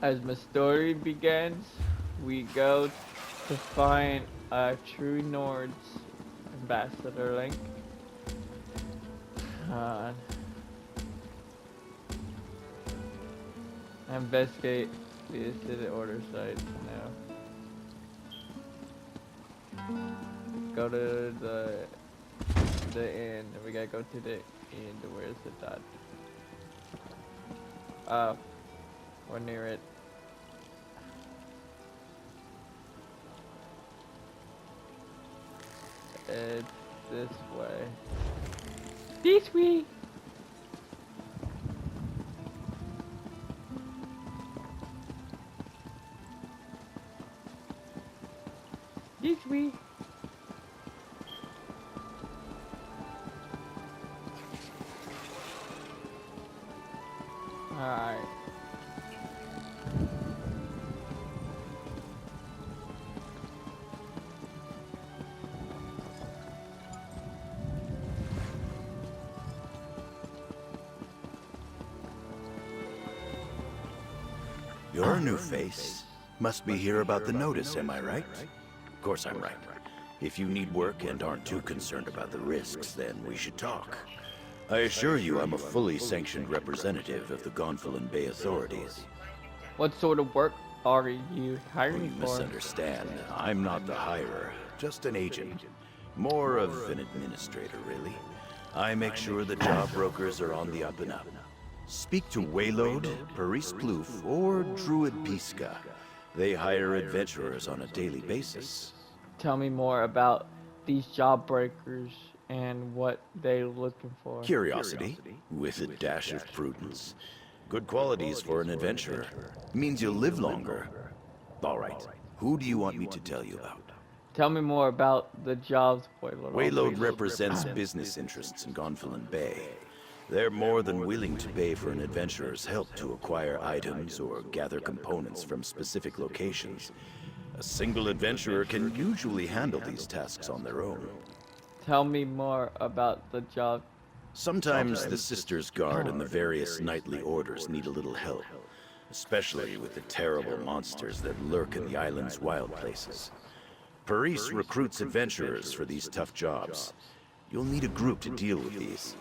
As my story begins, we go to find a true Nord's ambassador link. Uh, investigate the city order site now. Go to the end. We gotta go to the end. Where's the dot? We're near it. It's this way. This way. This way. Alright. You're a new face. Must be here about the notice, am I right? Of course I'm right. If you need work and aren't too concerned about the risks, then we should talk. I assure you I'm a fully sanctioned representative of the Gonfalon Bay authorities. What sort of work are you hiring You for? misunderstand. I'm not the hirer, just an agent. More of an administrator, really. I make sure the job brokers are on the up and up. Speak to Waylode, Paris Plouffe, or Druid Pisca. They hire adventurers on a daily basis. Tell me more about these job breakers and what they're looking for. Curiosity, with a dash of prudence. Good qualities for an adventurer. Means you'll live longer. All right, who do you want me to tell you about? Tell me more about the jobs Waylode. Waylode represents business interests in Gonfalon Bay. They're more than willing to pay for an adventurer's help to acquire items or gather components from specific locations. A single adventurer can usually handle these tasks on their own. Tell me more about the job. Sometimes the Sisters Guard and the various knightly orders need a little help, especially with the terrible monsters that lurk in the island's wild places. Paris recruits adventurers for these tough jobs. You'll need a group to deal with these.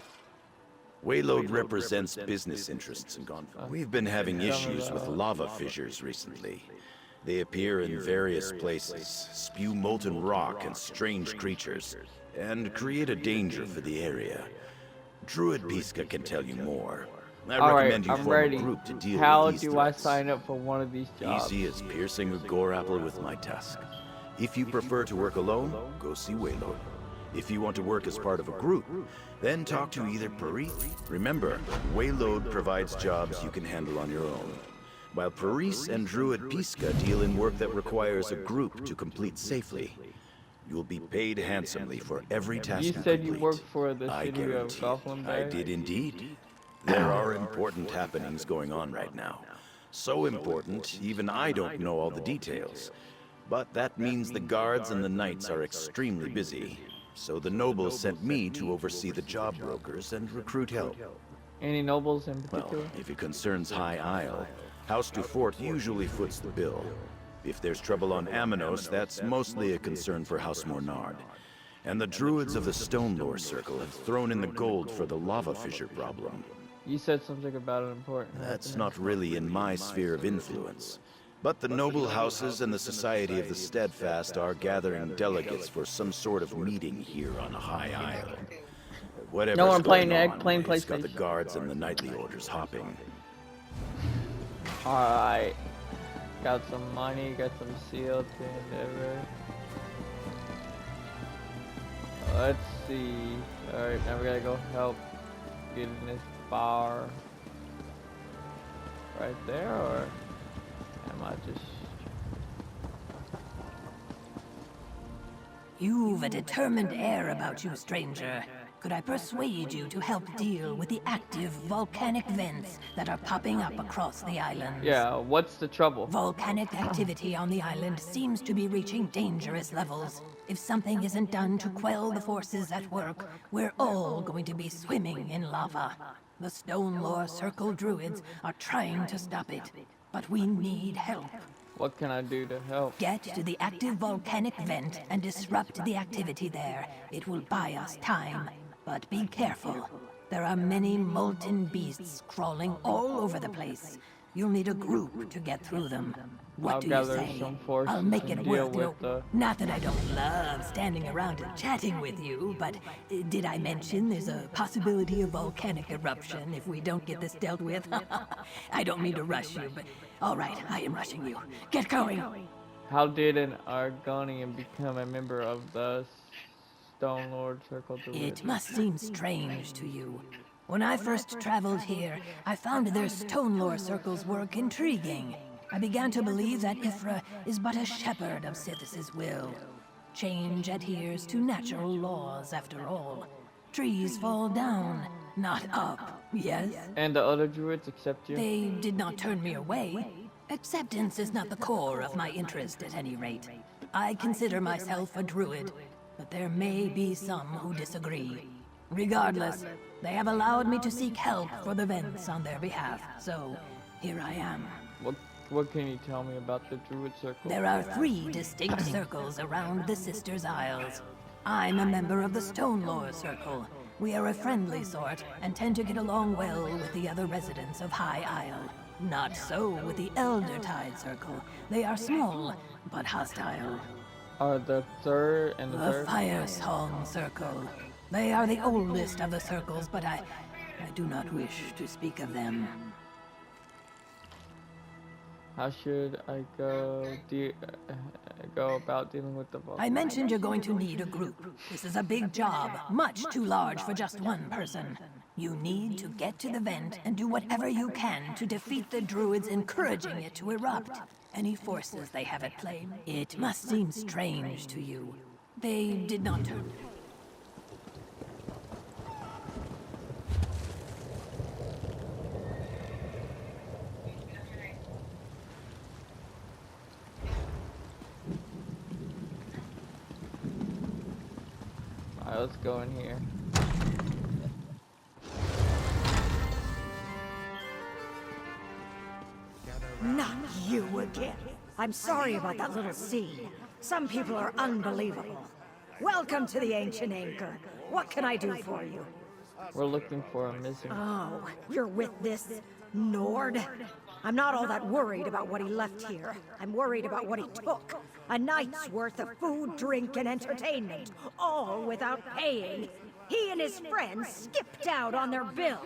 Waylode represents business interests in Gonfalon. We've been having issues with lava fissures recently. They appear in various places, spew molten rock and strange creatures, and create a danger for the area. Druid Pisca can tell you more. I recommend you form a group to deal with these How do I threats. sign up for one of these jobs? Easy as piercing a gore apple with my tusk. If you prefer to work alone, go see Waylode. If you want to work as part of a group, then talk to either Paris. Remember, Waylode provides jobs you can handle on your own, while Paris and Druid Pisca deal in work that requires a group to complete safely. You'll be paid handsomely for every task you said you complete. worked for the I city of guarantee Gonfalon it. Bay? I did indeed. There are important happenings going on right now. So important, even I don't know all the details. But that means the guards and the knights are extremely busy. So the nobles sent me to oversee the job brokers and recruit help. Any nobles in Well, particular? if it concerns High Isle, House du Fort usually foots the bill. If there's trouble on Aminos, that's mostly a concern for House Mornard. And the druids of the Stone Lore Circle have thrown in the gold for the lava fissure problem. You said something about an important. That's not really in my sphere of influence. But the noble houses and the Society of the Steadfast are gathering delegates for some sort of meeting here on High Isle. Whatever's No, I'm playing going on, playing it's got the PlayStation. guards and the knightly orders hopping. Alright. Got some money, got some sealed whatever. Let's see. Alright, now we gotta go help get in this bar. Right there, or am I just... You've a determined air about you, stranger. Could I persuade you to help deal with the active volcanic vents that are popping up across the island? Yeah, what's the trouble? Volcanic activity on the island seems to be reaching dangerous levels. If something isn't done to quell the forces at work, we're all going to be swimming in lava. The Stone Lore Circle druids are trying to stop it. but we need help. What can I do to help? Get to the active volcanic vent and disrupt the activity there. It will buy us time. But be careful. There are many molten beasts crawling all over the place. You'll need a group to get through them. What I'll do you gather say? some forces I'll make and it deal worth with your... the... Not that I don't love standing around and chatting with you, but did I mention there's a possibility of volcanic eruption if we don't get this dealt with? I don't mean to rush you, but... All right, I am rushing you. Get going! How did an Argonian become a member of the Stone Lord Circle Druid? It must seem strange to you. When I first traveled here, I found their Stone Lore Circle's work intriguing. I began to believe that Ifra is but a shepherd of Sithis' will. Change adheres to natural laws, after all. Trees fall down, not up, yes? And the other druids accept you? They did not turn me away. Acceptance is not the core of my interest, at any rate. I consider myself a druid, but there may be some who disagree. Regardless, they have allowed me to seek help for the vents on their behalf, so here I am. What can you tell me about the Druid Circle? There are 3 distinct circles around the Sisters' Isles. I'm a member of the Stone Lore Circle. We are a friendly sort and tend to get along well with the other residents of High Isle. Not so with the Elder Tide Circle. They are small, but hostile. Are the third and the The third? Fire Song Circle. They are the oldest of the circles, but I do not wish to speak of them. How should I go about dealing with the volcano? I mentioned you're going to need a group. This is a big job, much too large for just one person. You need to get to the vent and do whatever you can to defeat the druids encouraging it to erupt. Any forces they have at play. It must seem strange to you. They did not turn. Alright, let's go in here. Not you again. I'm sorry about that little scene. Some people are unbelievable. Welcome to the Ancient Anchor. What can I do for you? We're looking for a missing... Oh, you're with this Nord? I'm not all that worried about what he left here. I'm worried about what he took. A night's worth of food, drink, and entertainment, all without paying. He and his friends skipped out on their bill.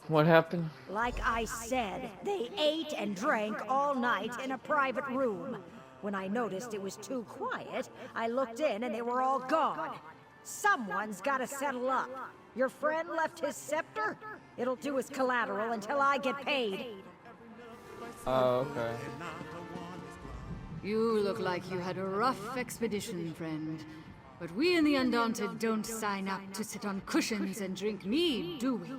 What happened? Like I said, they ate and drank all night in a private room. When I noticed it was too quiet, I looked in and they were all gone. Someone's gotta settle up. Your friend left his scepter? It'll do as collateral until I get paid. Oh, okay. You look like you had a rough expedition, friend. But we in the Undaunted don't sign up to sit on cushions and drink mead, do we?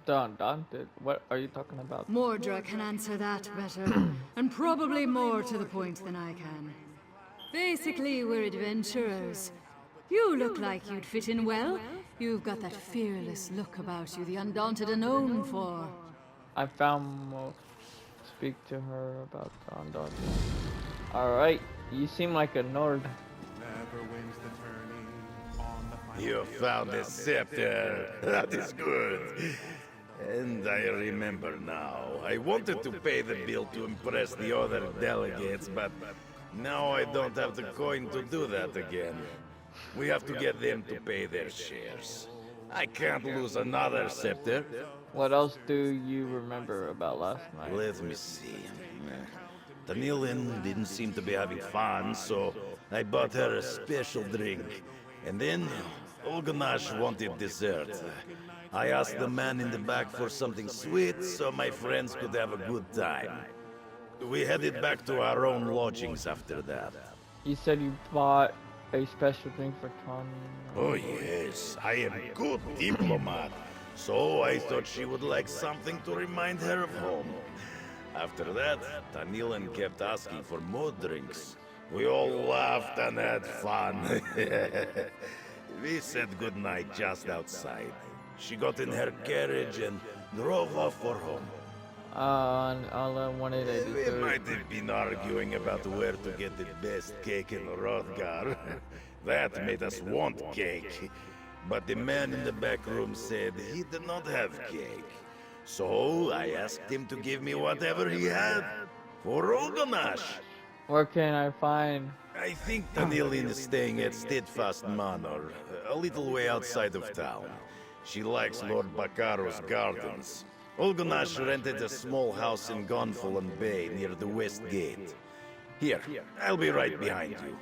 Daunted? What are you talking about? Mordra can answer that better, and probably more to the point than I can. Basically, we're adventurers. You look like you'd fit in well. You've got that fearless look about you the Undaunted are known for. I found more. Speak to her about the Undaunted. Alright, you seem like a Nord. You found the scepter. That is good. And I remember now. I wanted to pay the bill to impress the other delegates, but now I don't have the coin to do that again. We have to get them to pay their shares. I can't lose another scepter. What else do you remember about last night? Let me see. Tanilin didn't seem to be having fun, so I bought her a special drink. And then Olganash wanted dessert. I asked the man in the back for something sweet so my friends could have a good time. We headed back to our own lodgings after that. You said you bought a special drink for Tony. Oh yes, I am a good diplomat. So I thought she would like something to remind her of home. After that, Tanilin kept asking for more drinks. We all laughed and had fun. We said goodnight just outside. She got in her carriage and drove off for home. On all I wanted I We deserved. might have been arguing about where to get the best cake in Hrothgar. That made us want cake. But the man in the back room said he did not have cake. So I asked him to give me whatever he had for Olgonash. Where can I find? I think Danilin is staying at Steadfast Manor, a little way outside of town. She likes Lord Bakaro's gardens. Olgonash rented a small house in Gonfalon Bay near the West Gate. Here, I'll be right behind you.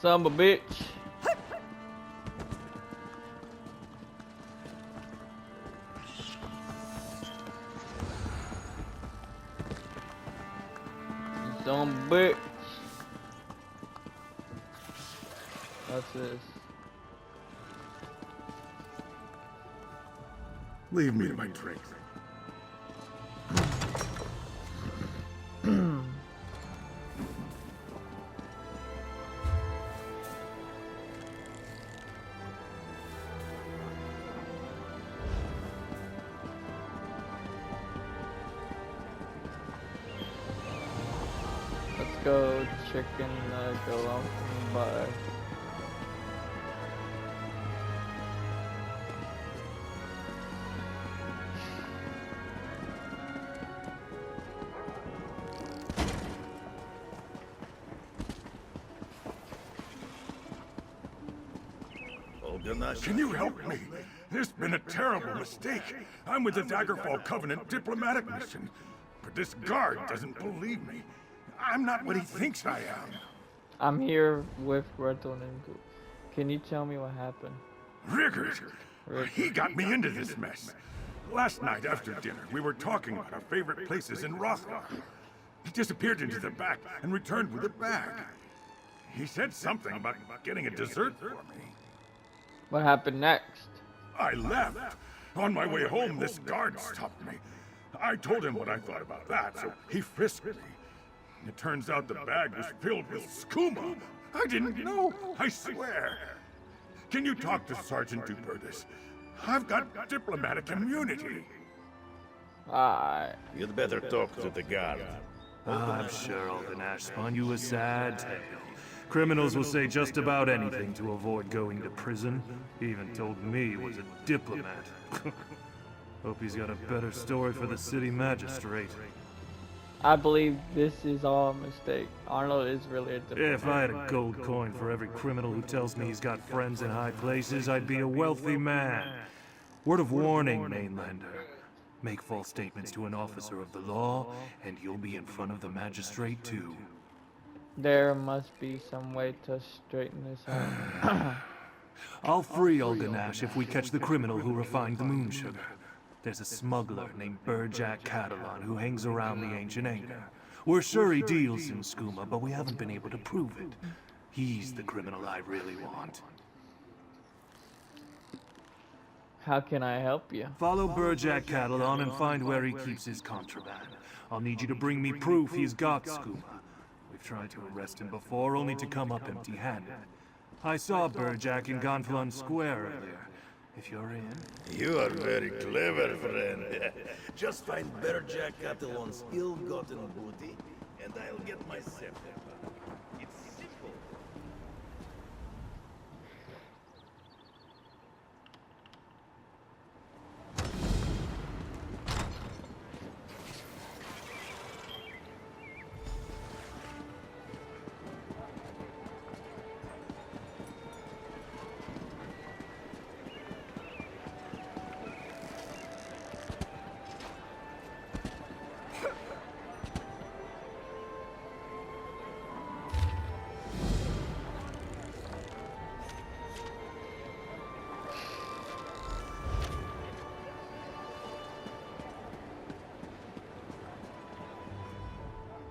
Son of a bitch. You son of a bitch. What's this? Leave me to my drink. Let's go chicken go out and buy. Olgonash, Can you help me? There's been a terrible mistake. I'm with the Daggerfall Covenant diplomatic mission. But this guard doesn't believe me. I'm not what he thinks I am. I'm here with Gretel and Ingu. Can you tell me what happened? Riggert! He got me into this mess. Last night after dinner, we were talking about our favorite places in Hrothgar. He disappeared into the back and returned with a bag. He said something about getting a dessert for me. What happened next? I left. On my way home, this guard stopped me. I told him what I thought about that, so he frisked me. It turns out the bag was filled with skooma. I didn't know, I swear. Can you talk to Sergeant Dupertis? I've got diplomatic immunity. Alright. you'd better talk to the guard. I'm sure Aldenash spun you a sad tale. Criminals will say just about anything to avoid going to prison. He even told me he was a diplomat. Hope he's got a better story for the city magistrate. I believe this is all a mistake. Arnold is really a diplomat. If I had a gold coin for every criminal who tells me he's got friends in high places, I'd be a wealthy man. Word of warning, Mainlander. Make false statements to an officer of the law, and you'll be in front of the magistrate too. There must be some way to straighten this out. I'll free Olganash if we catch the criminal who refined the moon sugar. There's a smuggler named Burjack Catalan who hangs around the Ancient Anger. We're sure he deals in skooma, but we haven't been able to prove it. He's the criminal I really want. How can I help you? Follow Burjack Catalan and find where he keeps his contraband. I'll need you to bring me proof he's got skooma. We've tried to arrest him before, only to come up empty-handed. I saw Burjack in Gonfalon Square earlier. If you're in... You are very clever, friend. Just find Burjack Catalan's ill-gotten booty, and I'll get my scepter. It's simple.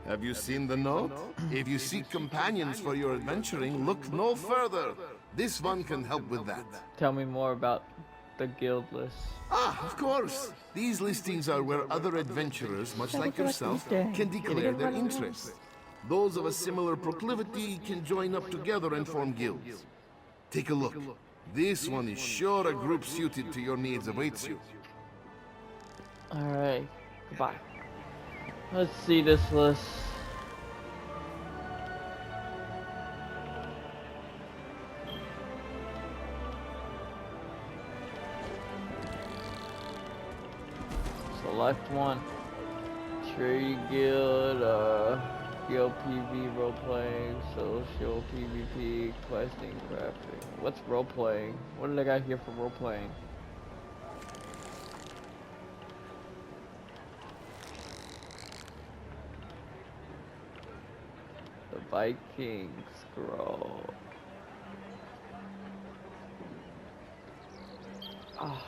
Have you seen the note? If you seek companions for your adventuring, look no further. This one can help with that. Tell me more about the guild list. Ah, of course. These listings are where other adventurers, much like yourself, can declare their interest. Those of a similar proclivity can join up together and form guilds. Take a look. This one is sure a group suited to your needs awaits you. Alright, goodbye. Let's see this list. Select one. Trade guild, guild PV roleplaying, social PvP, questing, crafting. What's roleplaying? What did I got here for roleplaying? The Viking scroll. Ah.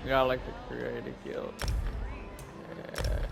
Yeah, I like to create a guild. Yeah.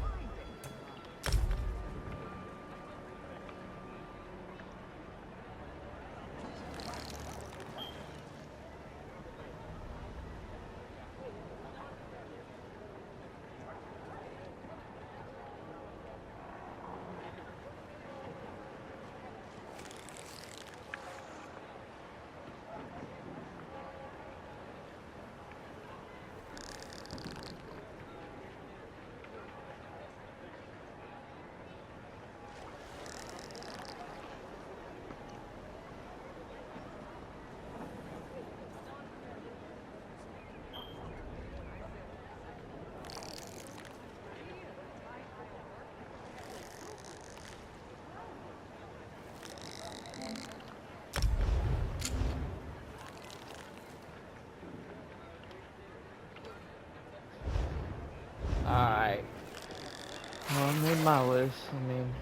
Alright. Well, I made my list. I mean,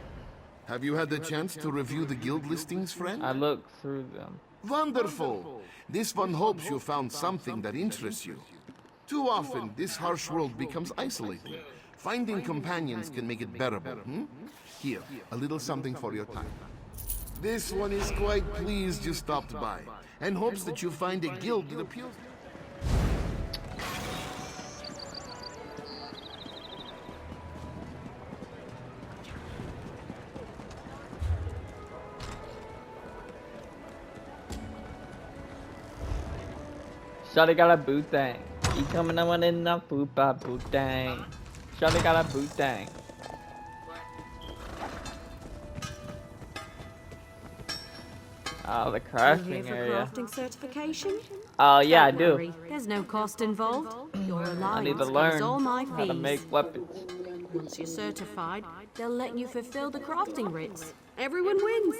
Have you had the chance to review the guild listings, friend? I looked through them. Wonderful! This one hopes you found something that interests you. Too often, this harsh world becomes isolating. Finding companions can make it bearable, Here, a little something for your time. This one is quite pleased you stopped by, and hopes that you find a guild that appeals. Shawty got a boot thing. You coming on in the boot thing. Shawty got a boot thing. Oh, the crafting area. Crafting certification? Oh yeah, I Don't do. worry, there's no cost involved. Your I need alliance to covers learn all my how to fees. make weapons. Once you're certified, they'll let you fulfill the crafting writs. Everyone wins.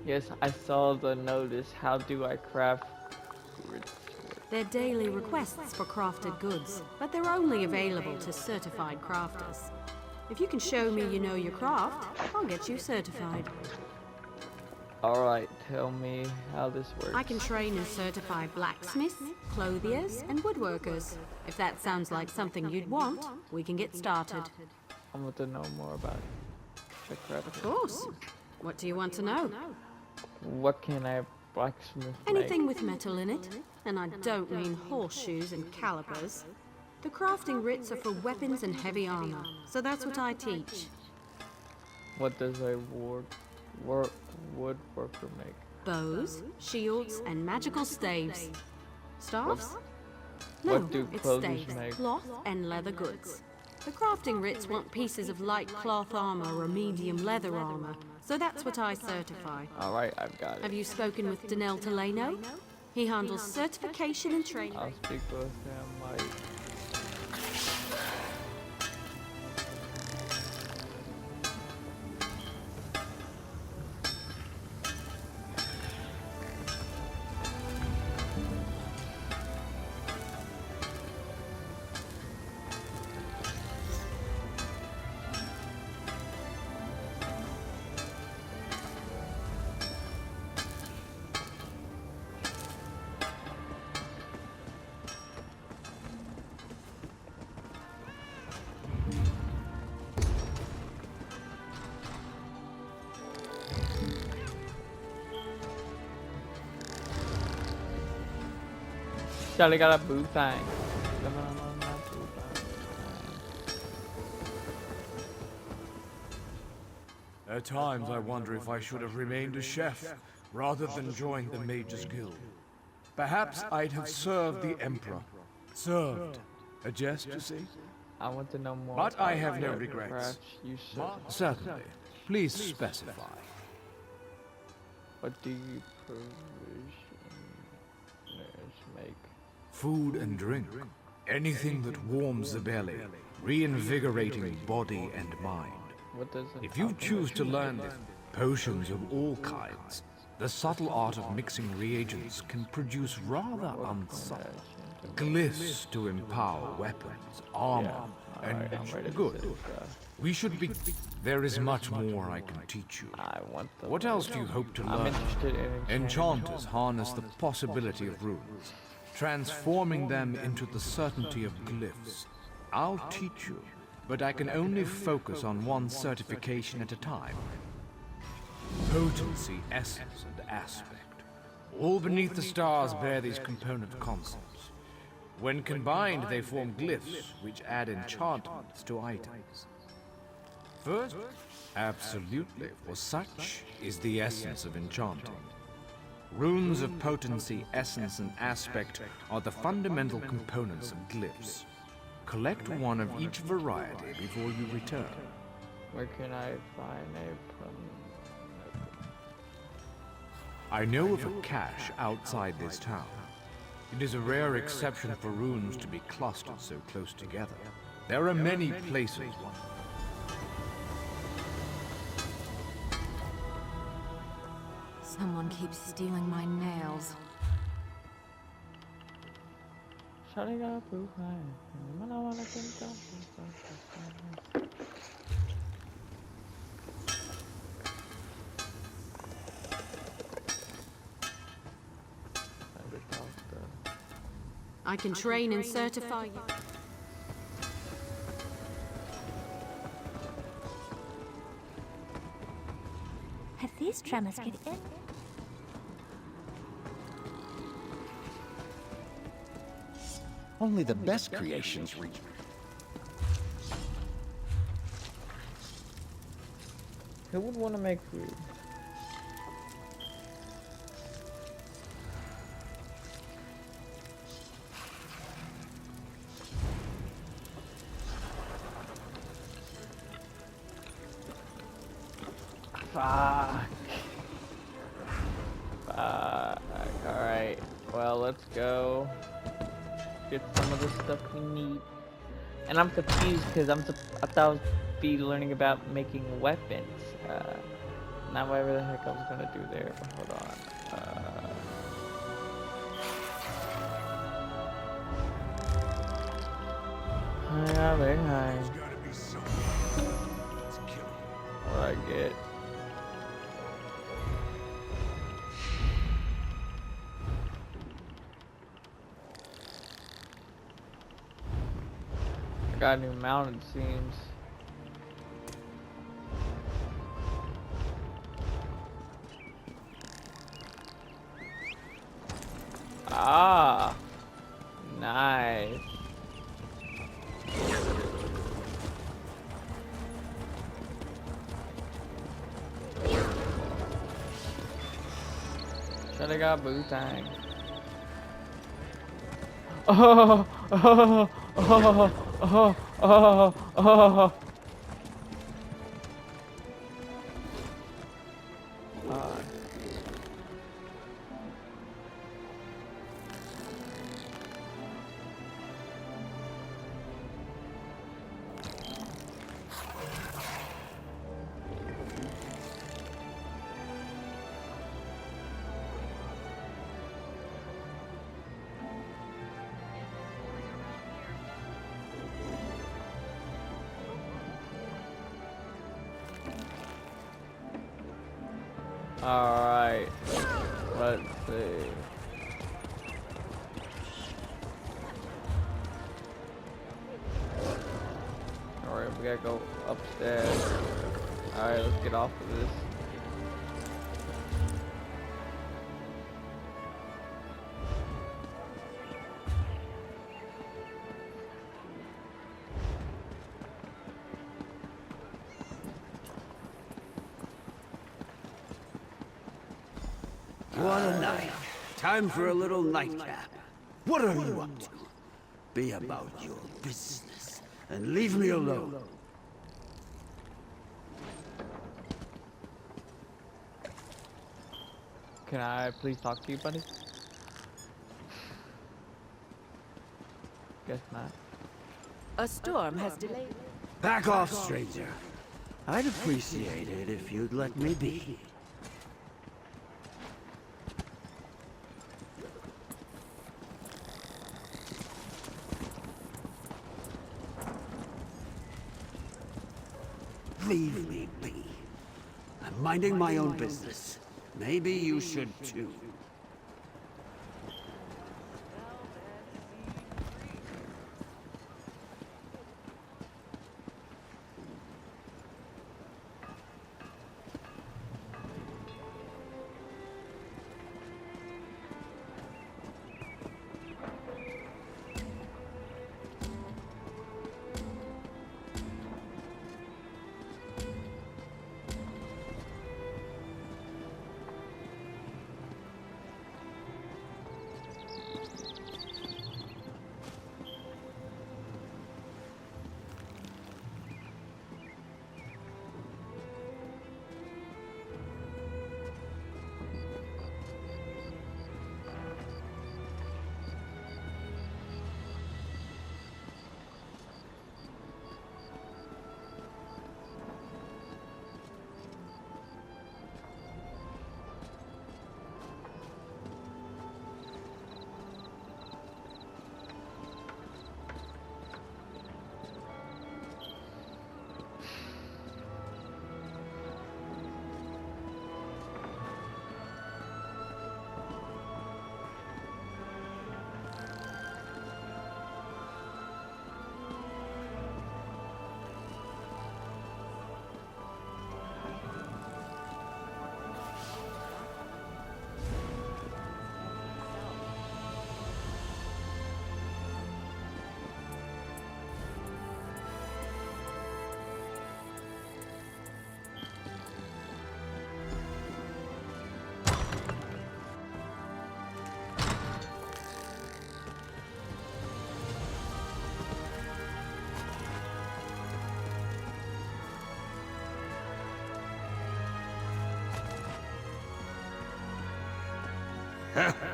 Yes, I saw the notice. How do I craft? They're daily requests for crafted goods, but they're only available to certified crafters. If you can show me you know your craft, I'll get you certified. Alright, tell me how this works. I can train and certify blacksmiths, clothiers, and woodworkers. If that sounds like something you'd want, we can get started. I want to know more about the crafting. Of course. What do you want to know? What can I blacksmith Anything make? with metal in it, and I don't mean horseshoes and calipers. The crafting writs are for weapons and heavy armor, so that's what I teach. What does a woodworker make? Bows, shields, and magical staves. Staffs? No, What do it's clothiers staves, make? cloth, and leather goods. The crafting writs want pieces of light cloth armor or medium leather armor, so that's what I certify. Alright, I've got Have it. you spoken with Danelle Teleno? He handles certification and training. I'll speak with him like... Charlie got a boo thing. At times I wonder if I should have remained a chef rather than joined the Mages Guild. Perhaps I'd have served the Emperor. Served. A jest, you see? I want to know more. But I about have no what regrets. crafts you said. Certainly. Please specify. What do you provisioners make? Food and drink. Anything that warms the belly, reinvigorating body and mind. What does an If you choose to learn this, Potions of all kinds. The subtle art of mixing reagents can produce rather unsubtle glyphs to empower weapons, armor, and good. We should be. There is much more I can teach you. I want the. What else do you hope to I'm learn? interested in Enchanters harness the possibility of runes, transforming them into the certainty of glyphs. I'll teach you, but I can only focus on one certification at a time. Potency, essence, and aspect. All beneath the stars bear these component concepts. When combined, they form glyphs, which add enchantments to items. First, absolutely, for such is the essence of enchanting. Runes of potency, essence, and aspect are the fundamental components of glyphs. Collect one of each variety before you return. Where can I find a I know of a cache outside this town. It is a rare exception for runes to be clustered so close together. There are many places. Someone keeps stealing my nails. I can train and certify you. Have these tremors get in? Only the best creations reach. Who would want to make food? Fuck. Alright. Well, let's go get some of the stuff we need. And I'm confused because I thought I would be learning about making weapons. Not whatever the heck I was gonna do there, but hold on. Hi, very high. What I get? I got a new mount, it seems. Ah, nice. Shoulda got Wu-Tang. Oh, oh, oh, oh, oh, oh. Alright, let's see. Alright, we gotta go upstairs. Alright, let's get off of this. What a night. Time for a little nightcap. What are you up to? Be about your business and leave me alone. Can I please talk to you, buddy? Guess not. A storm has delayed. Back off, stranger. I'd appreciate it if you'd let me be. Leave me be. I'm minding my own business. Maybe you should too.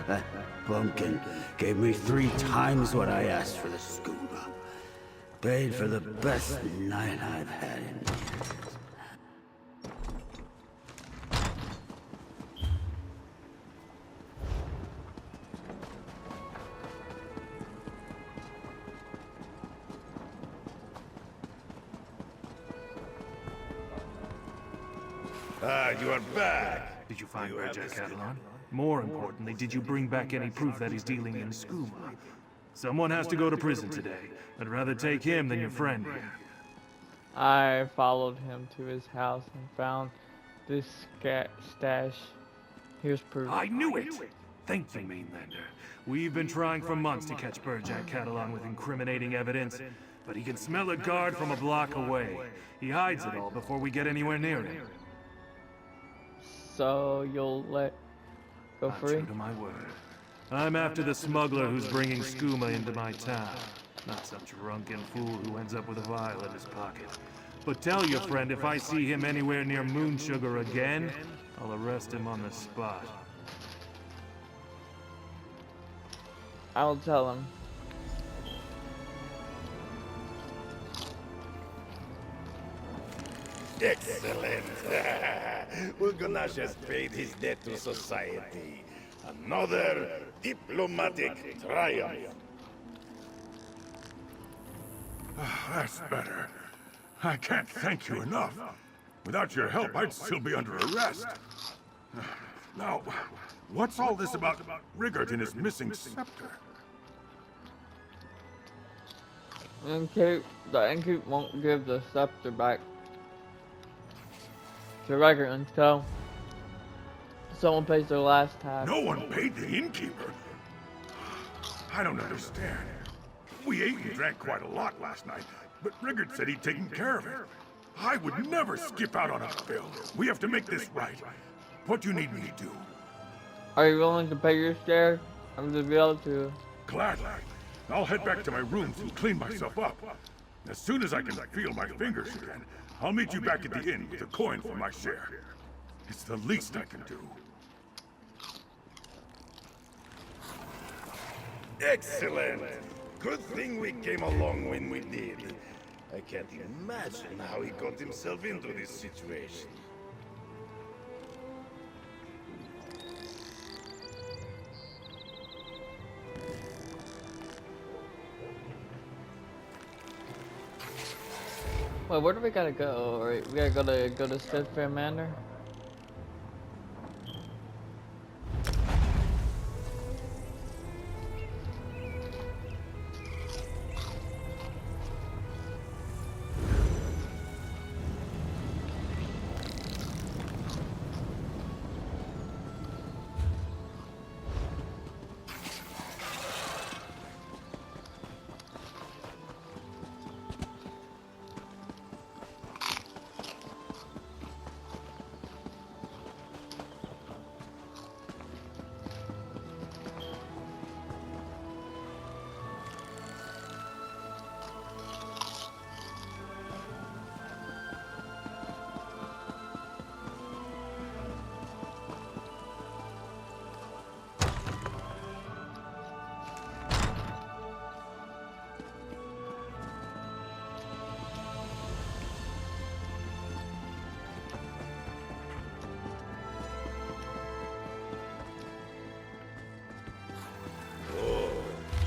That bumpkin gave me 3 times what I asked for the scuba. Paid for the best night I've had in years. Ah, you are back. Did you find Berjac Catalan? More importantly, did you bring back any proof that he's dealing in skooma? Someone has to go to prison today. I'd rather take him than your friend here. I followed him to his house and found this stash. Here's proof. I knew it! Thank you, Mainlander. We've been trying for months to catch Berjac Catalan with incriminating evidence, but he can smell a guard from a block away. He hides it all before we get anywhere near him. So you'll let go free? True to my word. I'm after the smuggler who's bringing skooma into my town. Not some drunken fool who ends up with a vial in his pocket. But tell your friend if I see him anywhere near Moon Sugar again, I'll arrest him on the spot. I'll tell him. Excellent. Ulgonash has paid his debt to society. Another diplomatic triumph. That's better. I can't thank you enough. Without your help, I'd still be under arrest. Now, what's all this about Rigert and his missing scepter? The innkeep won't give the scepter back to Rigert until someone pays their last tax. No one paid the innkeeper? I don't understand. We ate and drank quite a lot last night, but Rigert said he'd taken care of it. I would never skip out on a bill. We have to make this right. What do you need me to do? Are you willing to pay your share? I'm gonna be able to. Gladly. I'll head back to my rooms and clean myself up. As soon as I can feel my fingers again, I'll meet you back at the inn with a coin for my share. It's the least I can do. Excellent. Good thing we came along when we did. I can't imagine how he got himself into this situation. Wait, where do we gotta go? Right, we gotta go to Steadfair Manor.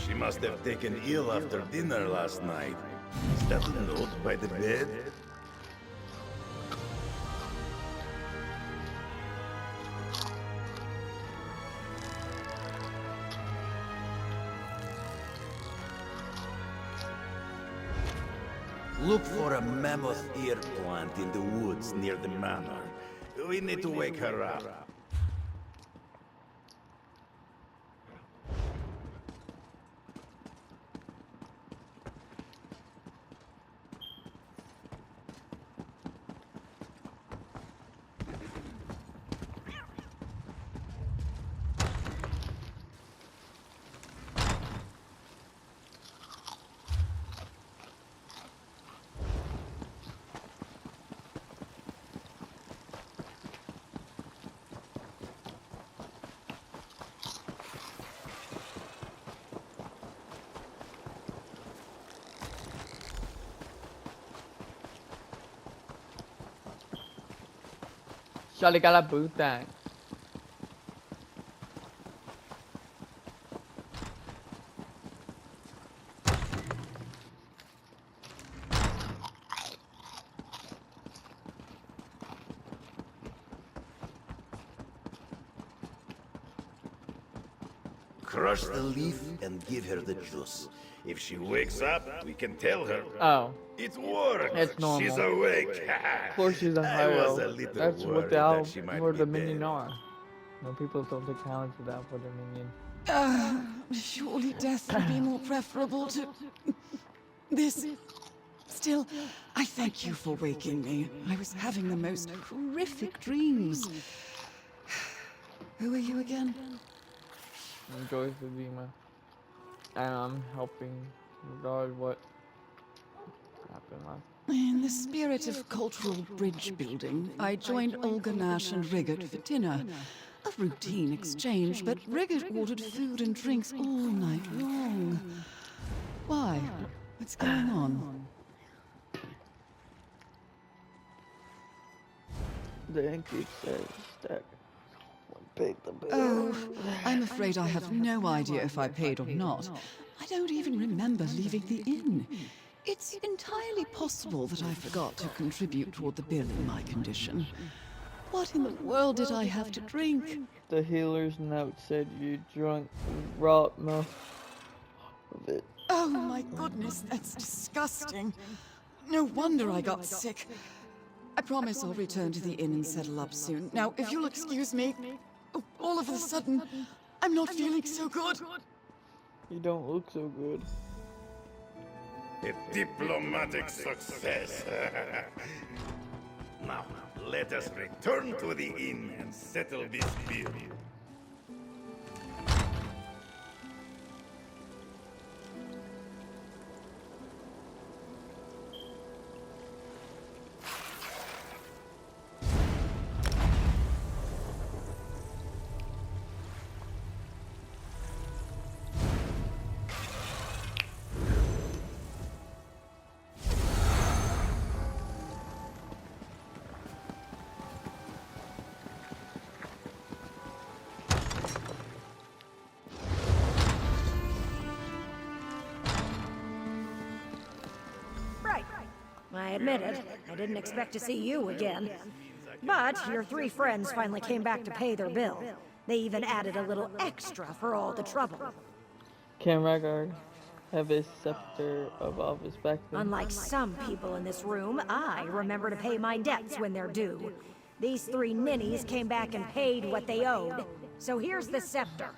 She must have taken ill after dinner last night. Is that a note by the bed? Look for a mammoth ear plant in the woods near the manor. We need to wake her up. Charlie got a boot thing. Crush the leaf and give her the juice. If she wakes up, we can tell her. Oh. It worked. It's normal. She's awake. Of course she's a I high was elf. a little That's what worried the that elf she might or be the minion dead. are. No, people don't take talents to that for the minion. Surely death would be more preferable to this. Still, I thank you for waking me. I was having the most horrific dreams. Who are you again? I'm Joyce the Dima. And I'm helping regard what happened last. In the spirit of cultural bridge building, I joined Olga Nash and Riggert for dinner. A routine exchange, but Riggert ordered food and drinks all night long. Why? What's going on? The innkeep says that paid the bill. Oh, I'm afraid I have no idea if I paid or not. I don't even remember leaving the inn. It's entirely possible that I forgot to contribute toward the bill in my condition. What in the world did I have to drink? The healer's note said you drunk raw most of it. Oh my goodness, that's disgusting. No wonder I got sick. I promise I'll return to the inn and settle up soon. Now, if you'll excuse me, all of a sudden, I'm not feeling so good. You don't look so good. A diplomatic success. Now, let us return to the inn and settle this bill. admit it. I didn't expect to see you again. But your 3 friends finally came back to pay their bill. They even added a little extra for all the trouble. Can Rhaegar have a scepter of office back then? Unlike some people in this room, I remember to pay my debts when they're due. These 3 ninnies came back and paid what they owed. So here's the scepter.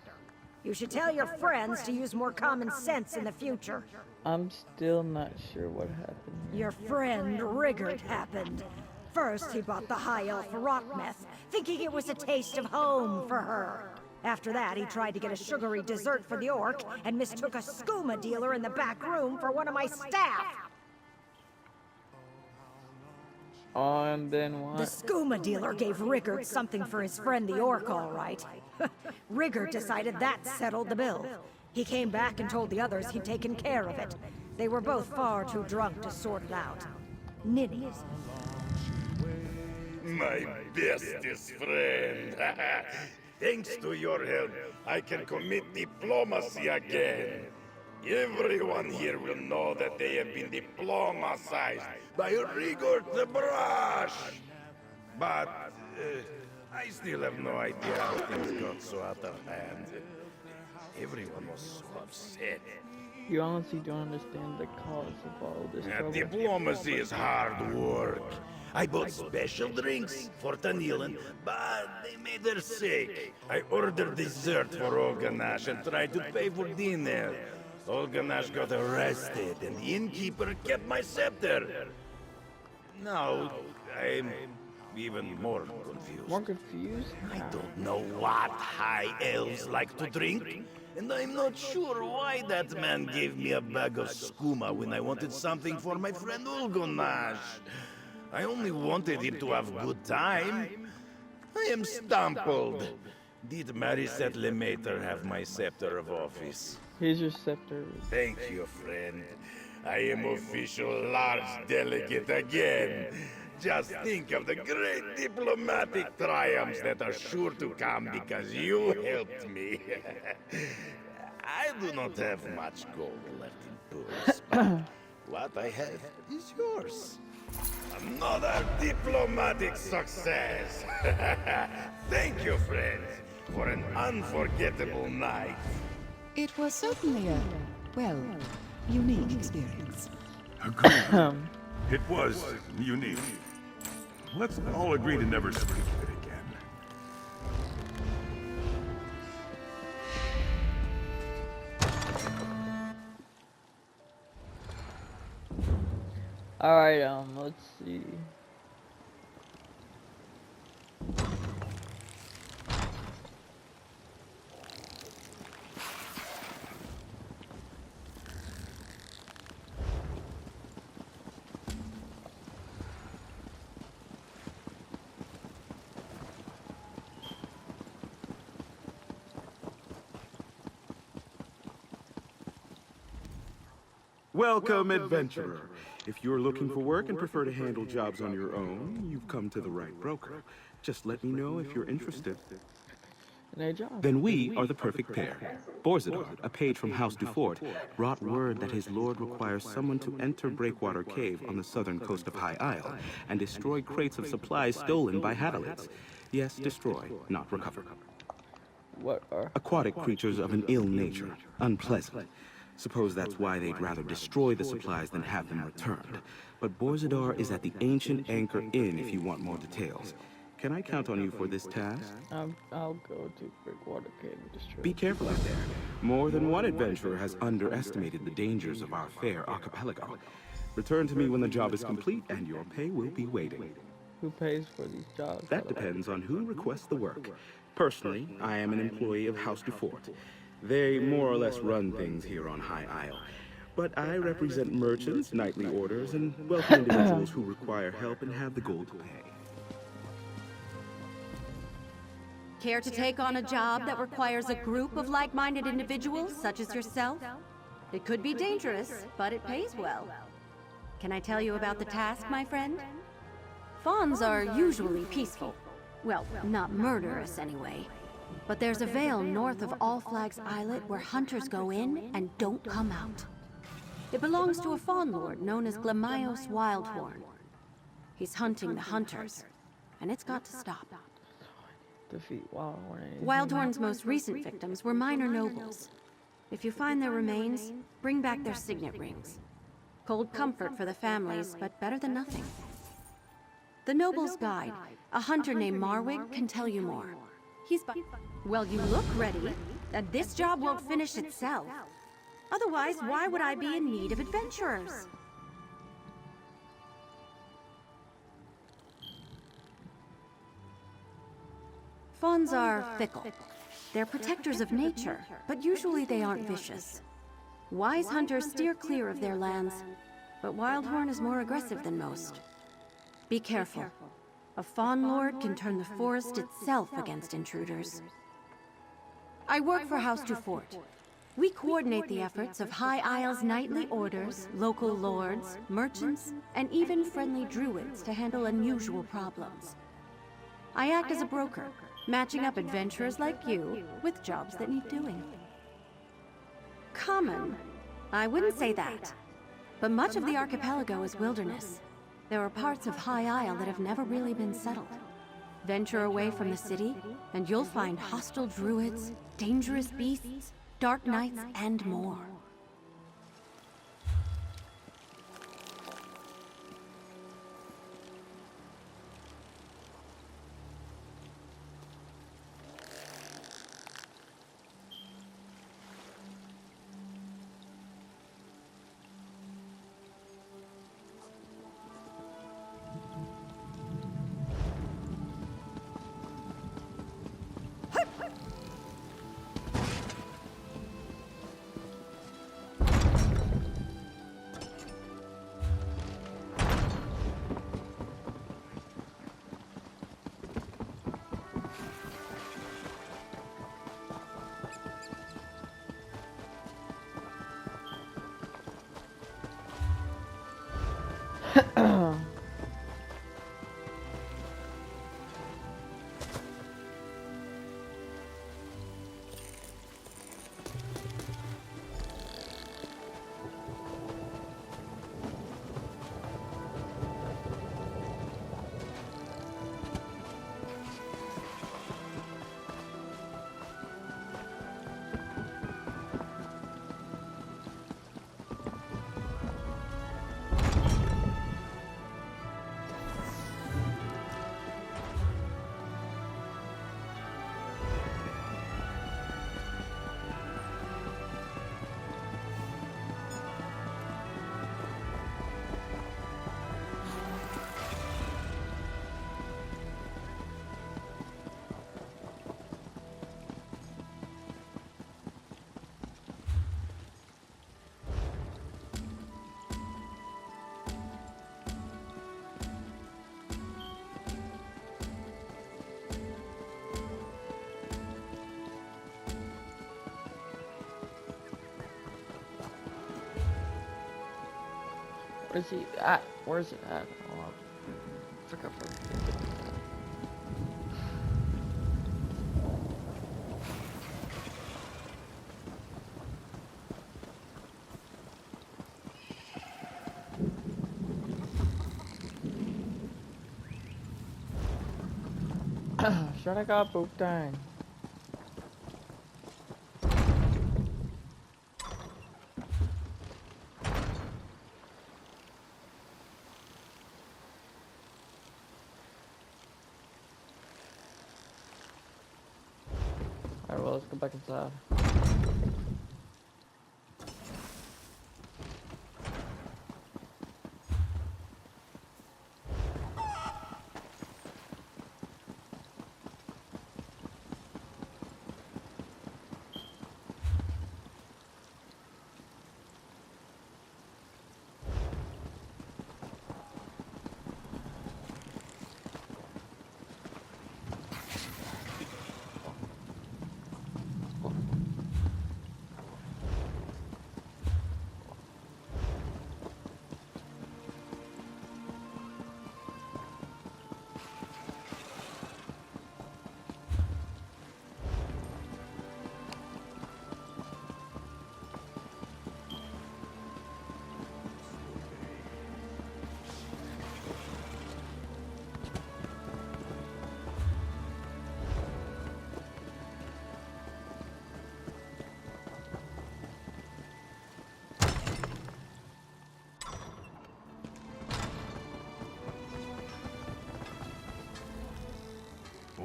You should tell your friends to use more common sense in the future. I'm still not sure what happened. Your friend Rigard happened. First, he bought the High Elf rock meth, thinking it was a taste of home for her. After that, he tried to get a sugary dessert for the orc and mistook a skooma dealer in the back room for one of my staff. Oh, and then what? The skooma dealer gave Rigard something for his friend the orc, all right. Rigard decided that settled the bill. He came back and told the others he'd taken care of it. They were both far too drunk to sort it out. Ninnies. My bestest friend. Thanks to your help, I can commit diplomacy again. Everyone here will know that they have been diplomatized by Rigor the Brush. But I still have no idea how things got so out of hand. Everyone was so upset. You honestly don't understand the cause of all this trouble. Diplomacy is hard work. I bought special drinks for Tanilin, but they made her sick. I ordered dessert for Olganash and tried to pay for dinner. Olganash got arrested, and the innkeeper kept my scepter. Now, I'm even more confused. More confused? I don't know what high elves like to drink, and I'm not sure why that man gave me a bag of skooma when I wanted something for my friend Olganash. I only wanted him to have a good time. I am stumbled. Did Marisette Lemater have my scepter of office? Here's your scepter. Thank you, friend. I am official large delegate again. Just think of the great diplomatic triumphs that are sure to come because you helped me. I do not have much gold left in purse, but what I have is yours. Another diplomatic success. Thank you, friends, for an unforgettable night. It was certainly a, well, unique experience. Agreed. It was unique. Let's all agree to never speak of it again. Alright, let's see. Welcome, adventurer. If you're looking for work and prefer to handle jobs on your own, you've come to the right broker. Just let me know if you're interested. Then we are the perfect pair. Borzidar, a page from House Dufort, brought word that his lord requires someone to enter Breakwater Cave on the southern coast of High Isle and destroy crates of supplies stolen by Hadalids. Yes, destroy, not recover. What are? Aquatic creatures of an ill nature, unpleasant. Suppose that's why they'd rather destroy the supplies than have them returned. But Borzidar is at the Ancient Anchor Inn if you want more details. Can I count on you for this task? I'll go to Breakwater Cave and destroy. Be careful out there. More than one adventurer has underestimated the dangers of our fair archipelago. Return to me when the job is complete, and your pay will be waiting. Who pays for these jobs? That depends on who requests the work. Personally, I am an employee of House Dufort. They more or less run things here on High Isle. But I represent merchants, knightly orders, and wealthy individuals who require help and have the gold to pay. Care to take on a job that requires a group of like-minded individuals, such as yourself? It could be dangerous, but it pays well. Can I tell you about the task, my friend? Fawns are usually peaceful. Well, not murderous anyway. But there's a vale north of All Flags Islet where hunters go in and don't come out. It belongs to a fawn lord known as Glamaios Wildhorn. He's hunting the hunters, and it's got to stop. Defeat Wildhorn. Wildhorn's most recent victims were minor nobles. If you find their remains, bring back their signet rings. Cold comfort for the families, but better than nothing. The Noble's Guide, a hunter named Marwig, can tell you more. Well, you look ready, and this job won't finish itself. Otherwise, why would I be in need of adventurers? Fawns are fickle. They're protectors of nature, but usually they aren't vicious. Wise hunters steer clear of their lands, but Wildhorn is more aggressive than most. Be careful. A fawn lord can turn the forest itself against intruders. I work for House du Fort. We coordinate the efforts of High Isle's knightly orders, local lords, merchants, and even friendly druids to handle unusual problems. I act as a broker, matching up adventurers like you with jobs that need doing. Common? I wouldn't say that. But much of the archipelago is wilderness. There are parts of High Isle that have never really been settled. Venture away from the city, and you'll find hostile druids, dangerous beasts, dark knights, and more. Where's he at? Where's it at? Oh, I forgot. Should I got book dang? Alright, well, let's go back inside.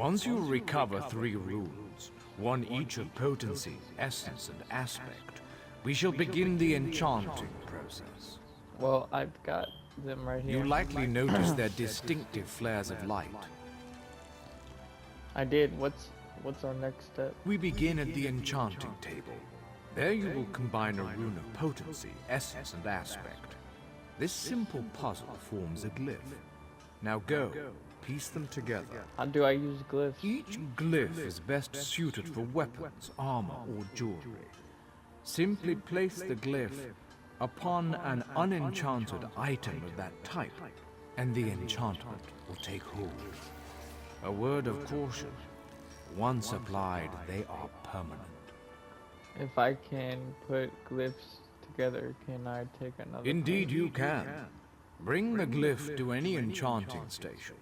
Once you recover 3 runes, one each of potency, essence, and aspect, we shall begin the enchanting process. Well, I've got them right here. You likely noticed their distinctive flares of light. I did. What's our next step? We begin at the enchanting table. There you will combine a rune of potency, essence, and aspect. This simple puzzle forms a glyph. Now go, piece them together. How do I use glyphs? Each glyph is best suited for weapons, armor, or jewelry. Simply place the glyph upon an unenchanted item of that type, and the enchantment will take hold. A word of caution. Once applied, they are permanent. If I can put glyphs together, can I take another? Indeed you can. Bring the glyph to any enchanting station.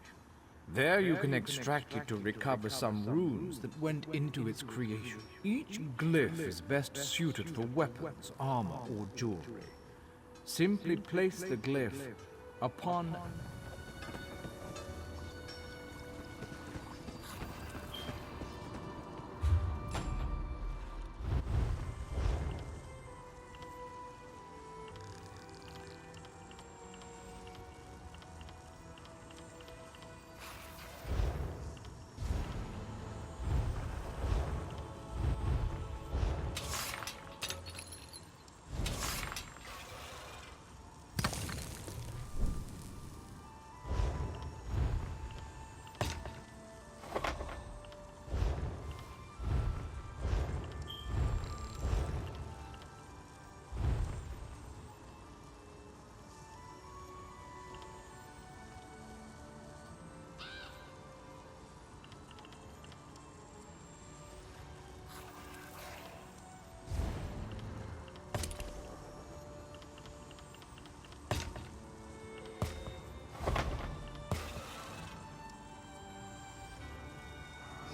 There you can extract it to recover some runes that went into its creation. Each glyph is best suited for weapons, armor, or jewelry. Simply place the glyph upon...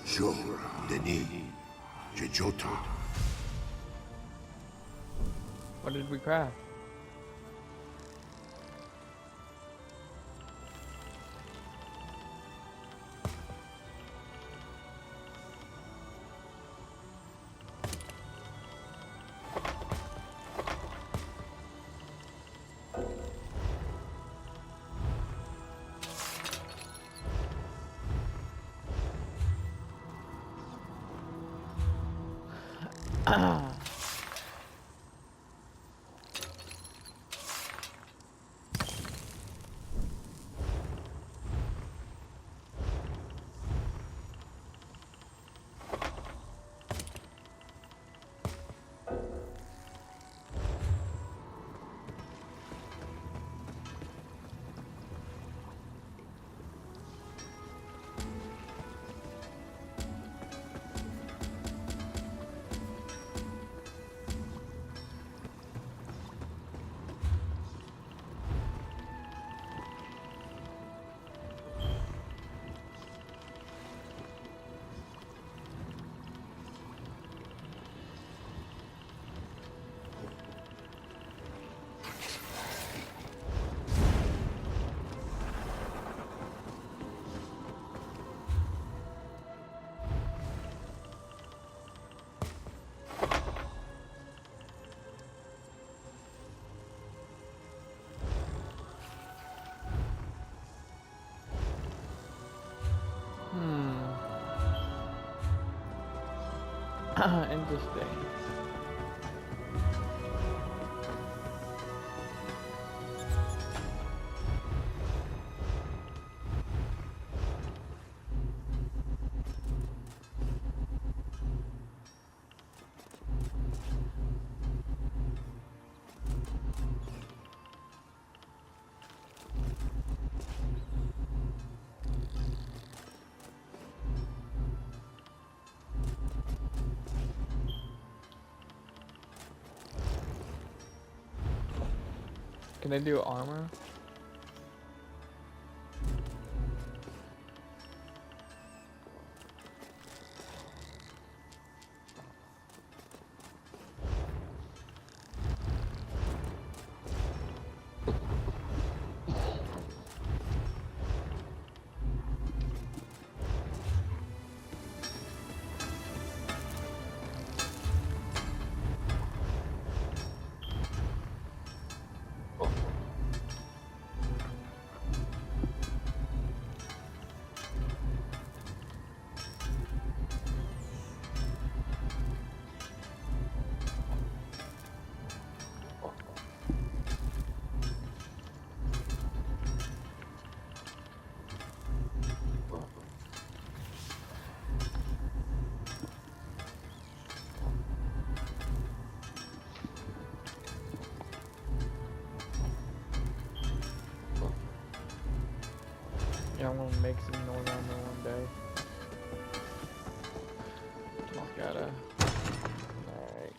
Jo, Denis, Jejoto. What did we craft? Interesting. Can I do armor? Yeah, I'm gonna make some noise on there one day. Just gotta. Alright.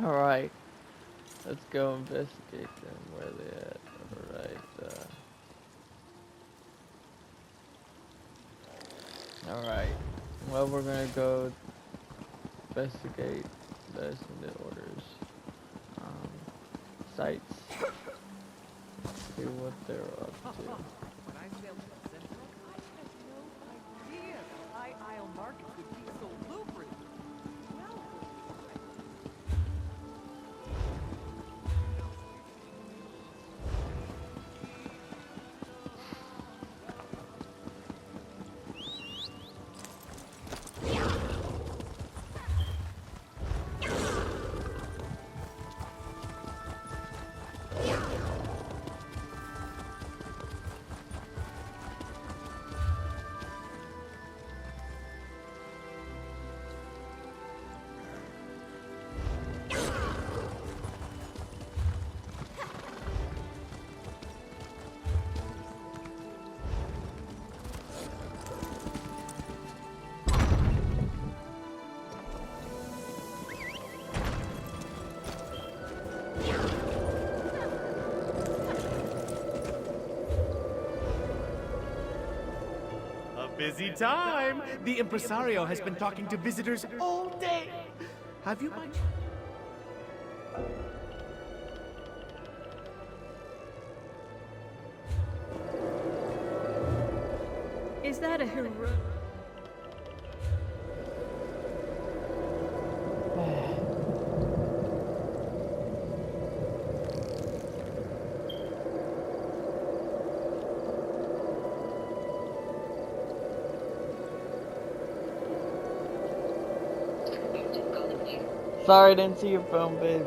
Alright, let's go investigate them, where they at. Alright, well, we're gonna go investigate the orders. Sites. See what they're up to. Busy time! The impresario has been talking to visitors all day! Have you much? Is that a hero? Sorry, I didn't see your phone, babe.